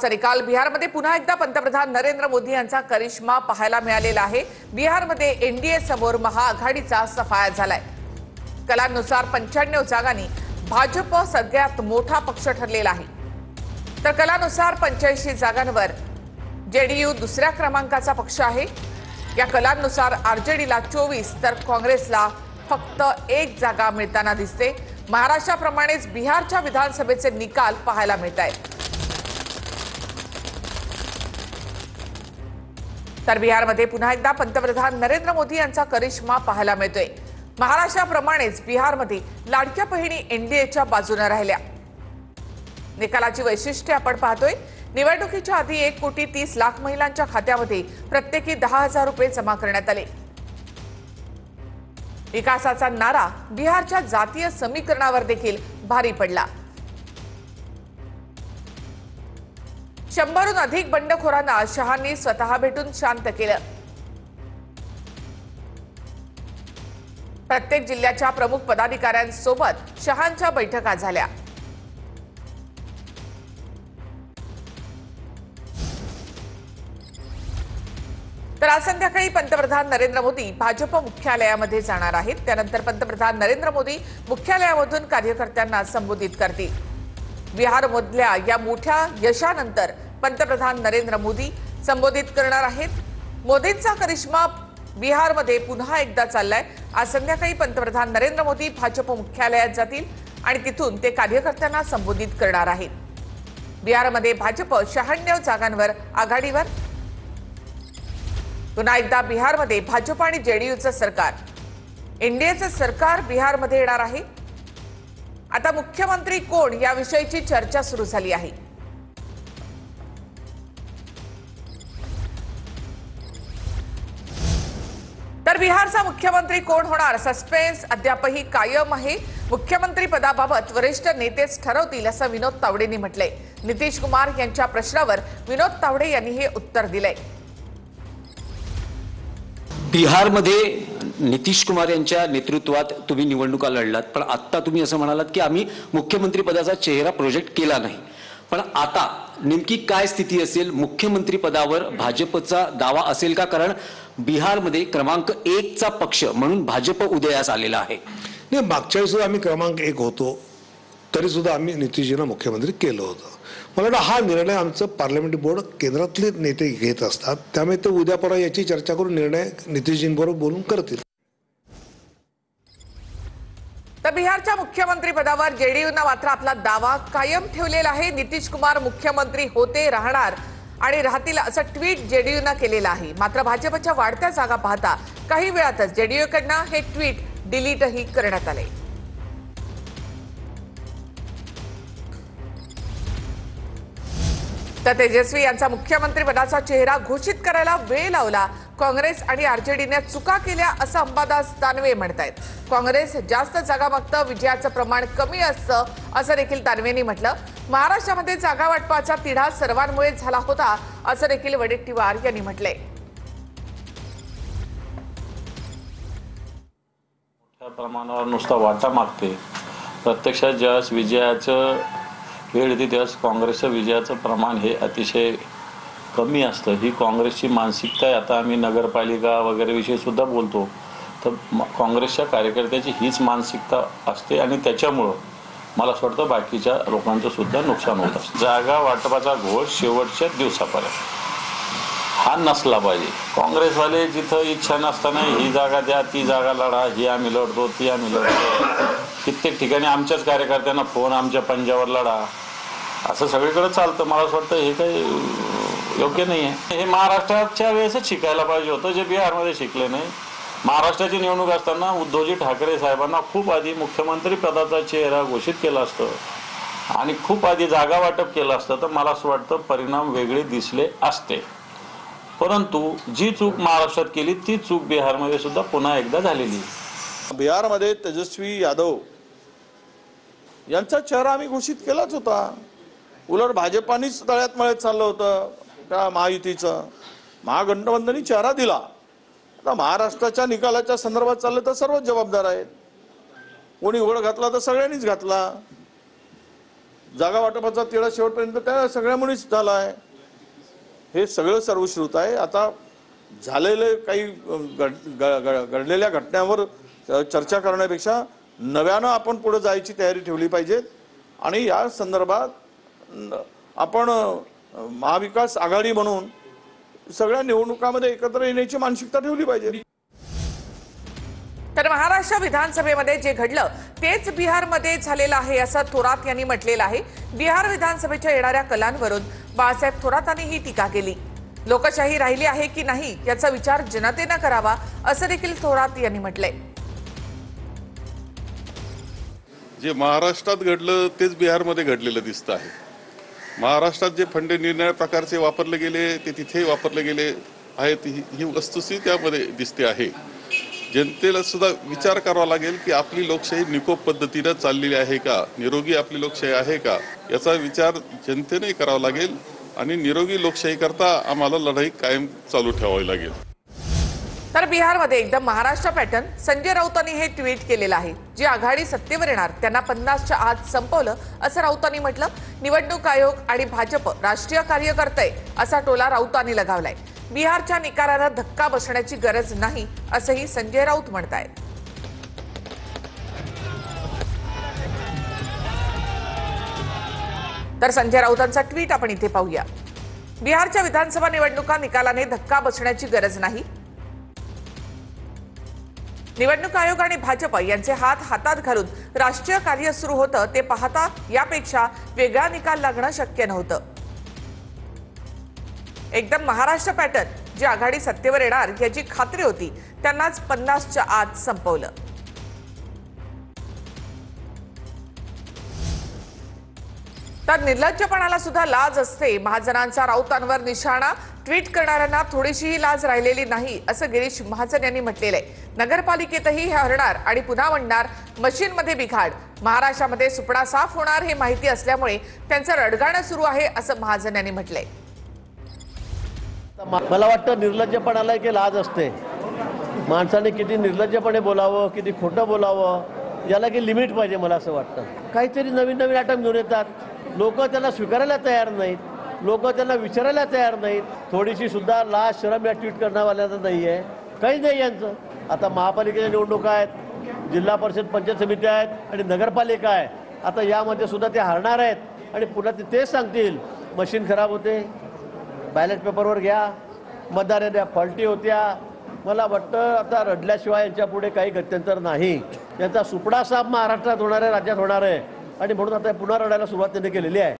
शेवटचा निकाल बिहारमध्ये पुन्हा एकदा पंतप्रधान नरेंद्र मोदी यांचा करिश्मा पाहायला मिळालेला आहे। बिहारमध्ये एनडीए समोर महाआघाडीचा सफाया झालाय। कलांनुसार 95 जागांनी भाजप सगळ्यात मोठा पक्ष ठरलेला आहे, तर कलांनुसार 85 जागांवर जेडीयू दुसऱ्या क्रमांकाचा पक्ष आहे। या कलांनुसार आरजेडीला 24 तर काँग्रेसला फक्त 1 जागा मिळताना दिसते। महाराष्ट्राप्रमाणेच बिहारच्या विधानसभेचे निकाल पाहायला मिळतायत। तर बिहारमध्ये पुन्हा एकदा पंतप्रधान नरेंद्र मोदी यांचा करिश्मा पाहायला मिळतोय। महाराष्ट्राप्रमाणेच बिहारमध्ये लाडक्या बहिणी एनडीएच्या बाजूने राहिल्या। निकालाची वैशिष्ट्ये आपण पाहतोय। निवडणुकीच्या आधी 1,30,00,000 महिलांच्या खात्यामध्ये प्रत्येकी 10,000 रुपये जमा करण्यात आले। विकासाचा नारा बिहारच्या जातीय समीकरणावर देखील भारी पडला। 100हून अधिक बंडखोरांना शहांनी स्वतः भेटून शांत केलं। प्रत्येक जिल्ह्याच्या प्रमुख पदाधिकाऱ्यांसोबत शहांच्या बैठका झाल्या। तर आज संध्याकाळी पंतप्रधान नरेंद्र मोदी भाजप मुख्यालयामध्ये जाणार आहेत। त्यानंतर पंतप्रधान नरेंद्र मोदी मुख्यालयामधून कार्यकर्त्यांना संबोधित करतील। बिहारमधल्या या मोठ्या यशानंतर पंतप्रधान नरेंद्र मोदी संबोधित करणार आहेत। मोदींचा करिश्मा बिहारमध्ये पुन्हा एकदा चाललाय। आज संध्याकाळी पंतप्रधान नरेंद्र मोदी भाजप मुख्यालयात जातील आणि तिथून ते कार्यकर्त्यांना संबोधित करणार आहेत। बिहारमध्ये भाजप 96 जागांवर आघाडीवर। पुन्हा एकदा बिहारमध्ये भाजप आणि जेडीयूचं सरकार, एनडीएचं सरकार बिहारमध्ये येणार आहे। आता मुख्यमंत्री कोण याविषयीची चर्चा सुरू झाली आहे। तर बिहारचा मुख्यमंत्री कोण होणार, सस्पेन्स अद्यापही कायम आहे। मुख्यमंत्री पदाबाबत वरिष्ठ नेतेच ठरवतील असं विनोद तावडेंनी म्हटलंय। नितीश कुमार यांच्या प्रश्नावर विनोद तावडे यांनी हे उत्तर दिलंय। बिहारमध्ये नितीश कुमार यांच्या नेतृत्वात तुम्ही निवडणुका लढलात, पण आता तुम्ही असं म्हणालात की आम्ही मुख्यमंत्री पदाचा चेहरा प्रोजेक्ट केला नाही। पण आता नेमकी काय स्थिती असेल? मुख्यमंत्री पदावर भाजपचा दावा असेल का? कारण बिहारमध्ये क्रमांक 1 चा पक्ष म्हणून भाजप उदयास आलेला आहे। नाही, मागच्या वेळी सुद्धा आम्ही क्रमांक 1 होतो, तरी सुद्धा आम्ही नितीशजींना मुख्यमंत्री केलं होतं। मला वाटतं हा निर्णय आमचं पार्लमेंटरी बोर्ड केंद्रातले नेते घेत असतात, त्यामुळे ते उद्या परवा याची चर्चा करून निर्णय नितीशजींबरोबर बोलून करतील। तर बिहारच्या मुख्यमंत्री पदावर जेडीयूने मात्र आपला दावा कायम ठेवलेला आहे। नितीश कुमार मुख्यमंत्री होते, राहणार आणि राहतील असं ट्विट जेडीयूने केलेलं आहे। मात्र भाजपच्या वाढत्या जागा पाहता काही वेळातच जेडीयूकडनं हे ट्विट डिलीटही करण्यात आले। तर तेजस्वी यांचा मुख्यमंत्री पदाचा चेहरा घोषित करायला वेळ लावला। काँग्रेस आणि आरजेडीने चुका केल्या असं अंबादास दानवे म्हणतायत। काँग्रेस जास्त जागा मागतं, विजयाचं प्रमाण कमी असतं असं देखील दानवेंनी म्हटलं। महाराष्ट्रामध्ये जागा वाटपाचा तिढा सर्वांमुळे झाला होता असं देखील वडेट्टीवार यांनी म्हटलंय। मोठ्या प्रमाणावर नुसता वाटा मागते, प्रत्यक्षात ज्यावेळेस विजयाचं वेळ येते त्यावेळेस काँग्रेसचं विजयाचं प्रमाण हे अतिशय कमी असतं। ही काँग्रेसची मानसिकता आहे। आता आम्ही नगरपालिका वगैरे विषयी सुद्धा बोलतो, तर काँग्रेसच्या कार्यकर्त्याची हीच मानसिकता असते आणि त्याच्यामुळं मला असं वाटतं बाकीच्या लोकांचं सुद्धा नुकसान होत असतं। जागा वाटपाचा घोळ शेवटच्या दिवसापर्यंत हा नसला पाहिजे। काँग्रेसवाले जिथं इच्छा नसताना ही जागा द्या, ती जागा लढा, ही आम्ही लढतो, ती आम्ही लढतो, कित्येक ठिकाणी आमच्याच कार्यकर्त्यांना फोन, आमच्या पंजावर लढा, असं सगळीकडे चालतं। मला असं वाटतं हे काही योग्य नाही आहे। हे महाराष्ट्राच्या वेळेसच शिकायला पाहिजे होतं, जे बिहारमध्ये शिकले नाही। महाराष्ट्राची निवडणूक असताना उद्धवजी ठाकरे साहेबांना खूप आधी मुख्यमंत्री पदाचा चेहरा घोषित केला असतं आणि खूप आधी जागा वाटप केलं असतं, तर मला असं वाटतं परिणाम वेगळे दिसले असते। परंतु जी चूक महाराष्ट्रात केली ती चूक बिहारमध्ये सुद्धा पुन्हा एकदा झालेली। बिहारमध्ये तेजस्वी यादव यांचा चेहरा आम्ही घोषित केलाच होता। उलट भाजपानेच तळ्यात मळ्यात चाललं होतं त्या महायुतीचं, महागठबंधनी चेहरा दिला। आता महाराष्ट्राच्या निकालाच्या संदर्भात चाललं तर सर्वच जबाबदार आहेत। कोणी उघड घातला तर सगळ्यांनीच घातला। जागा वाटपाचा तिढा शेवटपर्यंत त्या सगळ्यामुळेच झाला आहे. हे सगळं सर्वश्रुत आहे. आता झालेले काही घडलेल्या घटनांवर चर्चा करण्यापेक्षा नव्यानं आपण पुढे जायची तयारी ठेवली पाहिजे आणि या संदर्भात आपण महाविकास आघाडी म्हणून सगळ्या निवडणुकामध्ये एकत्र येण्याची मानसिकता ठेवली पाहिजे. तर महाराष्ट्र विधानसभेमध्ये जे घडलं तेच बिहारमध्ये झालेलं आहे असं थोरात यांनी म्हटलेलं आहे. बिहार विधानसभेच्या येणाऱ्या कलांवरून बाळासाहेब थोरातांनी ही टीका केली. लोकशाही राहिली आहे की नाही याचा विचार जनतेनं करावा असं देखील थोरात यांनी म्हटलंय. जे महाराष्ट्रात घडलं तेच बिहारमध्ये घडलेलं दिसतं आहे. महाराष्ट्रात जे फंडे निर्णय प्रकारचे वापरले गेले ते तिथे वापरले गेले आहेत ही वस्तुस्थिती त्यामध्ये दिसते आहे. जनतेला सुद्धा विचार करावा लागेल की आपली लोकशाही निकोप पद्धतीनं चाललेली आहे का, निरोगी आपली लोकशाही आहे का याचा विचार जनतेने करावा लागेल आणि निरोगी लोकशाही करता आम्हाला लढाई कायम चालू ठेवावी लागेल. तर बिहारमध्ये एकदम महाराष्ट्र पॅटर्न संजय राऊतांनी हे ट्विट केलेलं आहे. जी आघाडी सत्तेवर येणार त्यांना 50च्या आत संपवलं असं राऊतांनी म्हटलं. निवडणूक आयोग आणि भाजप राष्ट्रीय कार्यकर्ते असा टोला राऊतांनी लगावलाय. बिहारच्या निकालाला धक्का बसण्याची गरज नाही असंही संजय राऊत म्हणतायत. तर संजय राऊतांचा ट्विट आपण इथे पाहूया. बिहारच्या विधानसभा निवडणुका निकालाने धक्का बसण्याची गरज नाही. निवडणूक आयोग आणि भाजप यांचे हात हातात घालून राष्ट्रीय कार्य सुरू होतं ते पाहता यापेक्षा वेगळा निकाल लागणं शक्य नव्हतं. एकदम महाराष्ट्र पॅटर्न जी आघाडी सत्तेवर येणार याची खात्री होती त्यांनाच 50च्या आत संपवलं. तर निर्लज्जपणाला सुद्धा लाज असते. महाजनांचा राऊतांवर निशाणा ट्विट करणाऱ्यांना थोडीशीही लाज राहिलेली नाही असं गिरीश महाजन यांनी म्हटलेलं आहे. नगरपालिकेतही हे हरणार आणि पुन्हा म्हणणार मशीनमध्ये बिघाड. महाराष्ट्रामध्ये सुपडा साफ होणार हे माहिती असल्यामुळे त्यांचं रडगाणं सुरू आहे असं महाजन यांनी म्हटलंय. मला वाटतं निर्लज्जपणाला की लाज असते. माणसाने किती निर्लज्जपणे बोलावं, किती खोटं बोलावं याला की लिमिट पाहिजे. मला असं वाटतं काहीतरी नवीन नवीन आयटम घेऊन येतात. लोक त्यांना स्वीकारायला तयार नाहीत, लोक त्यांना विचारायला तयार नाहीत. थोडीशी सुद्धा लाज शरम या ट्विट करणाऱ्याला नाही आहे, काही नाही यांचं. आता महापालिकेच्या निवडणुका आहेत, जिल्हा परिषद पंचायत समिती आहेत आणि नगरपालिका आहे. आता यामध्ये सुद्धा ते हारणार आहेत आणि पुन्हा तेच सांगतील मशीन खराब होते, बॅलेट पेपरवर घ्या, मतदार फॉल्टी होत्या. मला वाटतं आता रडल्याशिवाय यांच्या पुढे काही गत्यंतर नाही. यांचा सुपडा साफ महाराष्ट्रात होणार आहे, राज्यात होणार आहे आणि म्हणून आता पुन्हा रडायला सुरुवात त्यांनी केलेली आहे.